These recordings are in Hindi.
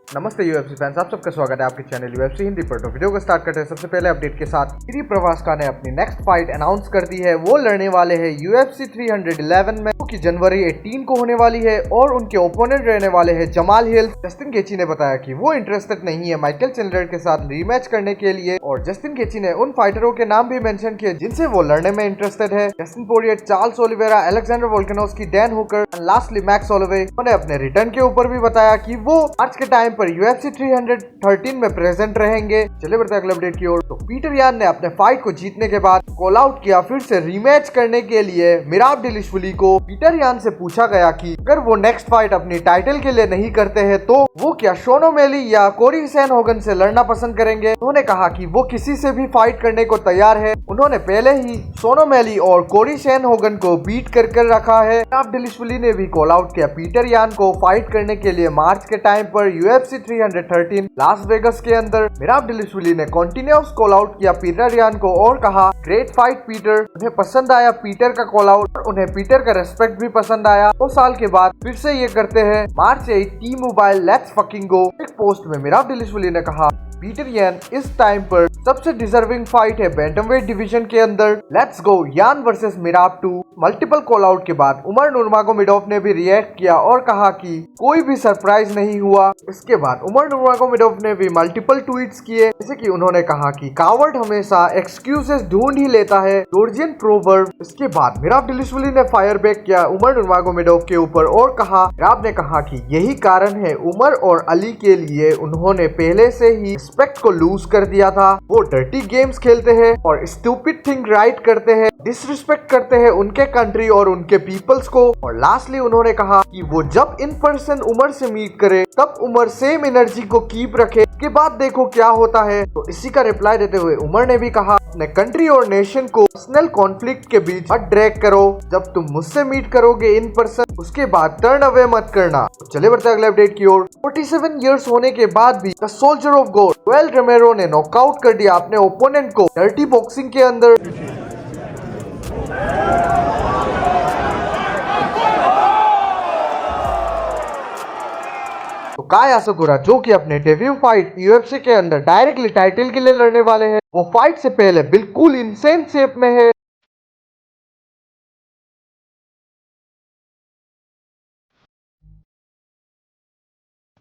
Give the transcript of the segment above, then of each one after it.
नमस्ते यूएफसी फैंस, आप सबका स्वागत है आपके चैनल यूएफसी हिंदी पर। तो वीडियो को स्टार्ट करते हैं सबसे पहले अपडेट के साथ। गिरी प्रभास्का ने अपनी नेक्स्ट फाइट अनाउंस कर दी है। वो लड़ने वाले हैं यूएफसी 311 में, जो कि जनवरी 18 को होने वाली है और उनके ओपोनेंट रहने वाले हैं जमाल हिल्स। जस्टिन गेची ने बताया कि वो इंटरेस्टेड नहीं है माइकल चैंडलर के साथ रीमैच करने के लिए, और जस्टिन गेची ने उन फाइटरों के नाम भी मेंशन किए जिनसे वो लड़ने में इंटरेस्टेड है। Justin Poirier, Charles Oliveira, Alexander Volkanovski, Dan Hooker और लास्टली मैक्स होलोवे। उन्होंने अपने रिटर्न के ऊपर भी बताया कि वो आज के टाइम पर यूएफसी 313 में प्रेजेंट रहेंगे। चलिए बढ़ते हैं अगले अपडेट की ओर। तो पीटर यान ने अपने फाइट को जीतने के बाद कॉल आउट किया फिर से रीमैच करने के लिए मिराब डिलिशविली को। पीटर यान से पूछा गया कि अगर वो नेक्स्ट फाइट अपनी टाइटल के लिए नहीं करते हैं तो वो क्या शॉन ओमेली या कोरी सैनहोगन से लड़ना पसंद करेंगे। उन्होंने कहा कि वो किसी से भी फाइट करने को तैयार है। उन्होंने पहले ही शॉन ओमेली और कोरी सैनहोगन को बीट कर रखा है। मिराब डिलिशविली ने भी कॉल आउट किया पीटर यान को फाइट करने के लिए मार्च के टाइम पर यूएफसी 313 लास वेगस के अंदर। मिराब डिलिशविली ने कंटिन्यूअस कॉल आउट किया पीटर यान को और कहा, ग्रेट फाइट पीटर। उन्हें पसंद आया पीटर का कॉल आउट और उन्हें पीटर का रेस्पेक्ट भी पसंद आया। 2 साल के बाद फिर से ये करते हैं। मार्च 8 T mobile let's fucking go. एक पोस्ट में मिराब डिलिशविली ने कहा, पीटर यान इस टाइम पर सबसे डिजर्विंग फाइट है बैंटमवेट डिवीजन के अंदर। लेट्स गो यान वर्सेस मिराब 2। मल्टीपल कॉल आउट के बाद उमर नुरमागोमेडोव ने भी रिएक्ट किया और कहा कि कोई भी सरप्राइज नहीं हुआ। इसके बाद उमर नुरमागोमेडोव ने भी मल्टीपल ट्वीट्स किए, जैसे कि उन्होंने कहा कि कावर्ड हमेशा एक्सक्यूजेस ढूंढ ही लेता है, जॉर्जियन प्रोवर्ब। इसके बाद मिराब डिलिशविली ने फायर बैक किया उमर नुरमागोमेडोव के ऊपर और कहा, मिराब ने कहा कि यही कारण है उमर और अली के लिए उन्होंने पहले से ही रिस्पेक्ट को लूज कर दिया था। वो डर्टी गेम्स खेलते हैं और स्टूपिड थिंग राइट करते हैं, डिसरिस्पेक्ट करते हैं उनके कंट्री और उनके पीपल्स को। और लास्टली उन्होंने कहा कि वो जब इन पर्सन उमर से मीट करे तब उमर सेम एनर्जी को कीप रखे, इसके बाद देखो क्या होता है। तो इसी का रिप्लाई देते हुए उमर ने भी कहा, अपने कंट्री और नेशन को पर्सनल कॉन्फ्लिक्ट के बीच मत ड्रैग करो। जब तुम मुझसे मीट करोगे इन पर्सन, उसके बाद टर्न अवे मत करना। तो चले बढ़ते अगले अपडेट की ओर। 47 इयर्स होने के बाद भी the soldier of God Joel रोमेरो ने नॉकआउट कर दिया अपने ओपोनेंट को डर्टी बॉक्सिंग के अंदर। तो काया असुगुरा, जो कि अपने डेब्यू फाइट यूएफसी के अंदर डायरेक्टली टाइटल के लिए लड़ने वाले हैं, वो फाइट से पहले बिल्कुल इनसेन शेप में है।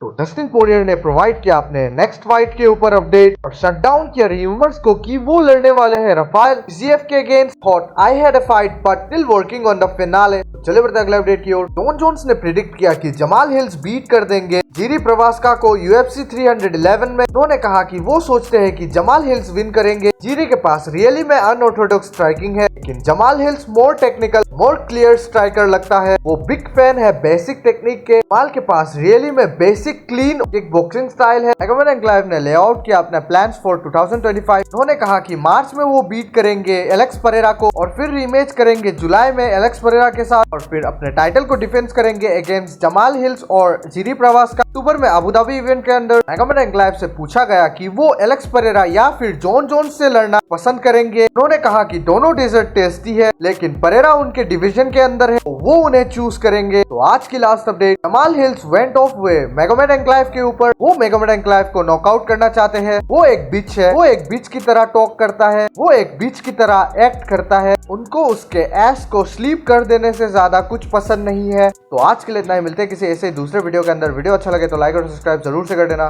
तो डस्टिन पोरियर ने प्रोवाइड किया अपने नेक्स्ट फाइट के ऊपर अपडेट और शट डाउन किया र्यूमर्स को कि वो लड़ने वाले हैं राफेल फिजिएव के against. Thought I had a fight but still working on the finale. चले बढ़ते अगले अपडेट की ओर। जॉन जोन्स ने प्रिडिक्ट किया कि जमाल हिल्स बीट कर देंगे गिरी प्रभास्का को यूएफसी 311 में। उन्होंने कहा कि वो सोचते हैं कि जमाल हिल्स विन करेंगे। जिरी के पास रियली में अनऑर्थोडॉक्स स्ट्राइकिंग है, लेकिन Jamal hills more technical, more clear striker लगता है। वो बिग फैन है बेसिक टेक्निक के। जमाल के पास रियली में basic clean kick boxing style है। मैगोमेड एनक्लेव ने लेआउट किया अपने प्लान्स फॉर 2025। उन्होंने कहा कि मार्च में वो बीट करेंगे एलेक्स परेरा को और फिर रीमैच करेंगे जुलाई में एलेक्स परेरा के साथ, और फिर अपने टाइटल को डिफेंस करेंगे अगेंस्ट जमाल हिल्स और जिरी प्रभास्का। अक्टूबर में अबू धाबी इवेंट के अंदर मैगोमेड एनक्लेव से पूछा गया कि वो एलेक्स परेरा या फिर जॉन जोन्स से लड़ना पसंद करेंगे। उन्होंने कहा कि दोनों डेजर्ट टेस्टी है, लेकिन परेरा उनके डिवीजन के अंदर है, तो वो उन्हें चूज करेंगे। तो आज की last update, Jamal hills went of way Magomed enclave के ऊपर। वो मैगोमेड एनक्लेव को नॉकआउट करना चाहते हैं। वो एक बिच है, वो एक बिच की तरह टॉक करता है, वो एक बिच की तरह एक्ट करता है। उनको उसके एस को स्लीप कर देने से ज्यादा कुछ पसंद नहीं है। तो आज के लिए इतना ही, मिलते हैं किसी ऐसे दूसरे वीडियो के अंदर। वीडियो अच्छा लगे तो लाइक और सब्सक्राइब जरूर से कर देना।